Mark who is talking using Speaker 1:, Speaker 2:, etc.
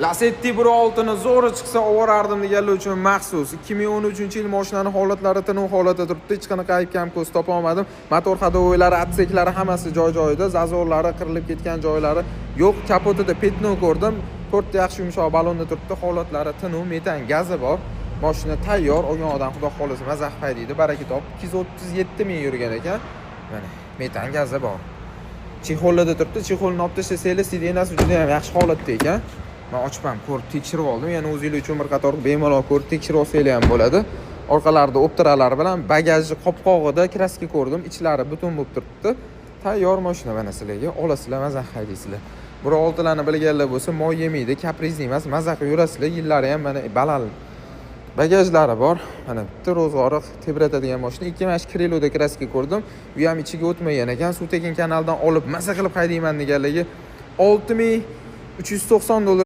Speaker 1: Lacetti 1.6 ni zo'ri chiqsa oborardim deganlar uchun maxsus 2013-yil mashinani holatlari tinov holatida turibdi. Hech qanaqa ayb kam ko'z topa olmadim. Motor hadovoylari, atseklari hammasi joy-joyida, zazorlari qirilib ketgan joylari yo'q. Kapotida petno ko'rdim. To'rtta yaxshi yumshoq ballonda turibdi. Holatlari tinov, metan gazi bor. Mashina tayyor. Olgan odam xudo xolisa mazah paydaydi. Baraka top. 237 ming yurgan ekan. Mana metan gazi bor. Chexollarda turibdi. Chexolni olib tashlasangiz, sidenasi juda ham yaxshi holatda ekan. Men ochib ham ko'rib tekshirib oldim. Ya'ni o'zingiz uchun bir qator bemalol ko'rib tekshirib olsangiz ham bo'ladi. Orqalarida optiralar bilan bagajni qopqog'ida kraska ko'rdim. Ichlari butun bo'lib turibdi. Tayyor mashina mana sizlarga. Olasizlar, mazah haydaysizlar. 1.6 larni bilganlar bo'lsa, moy yemaydi, kaprizli emas, mazah yurasizlar. Yillari ham mana balal bagajlari bor. Mana bitta ro'zg'ori tebratadigan mashina. 2 mash kriloda kraska ko'rdim. U ham ichiga o'tmagan ekan. Suv tekin kanaldan olib maza qilib haydayman deganlarga $6,390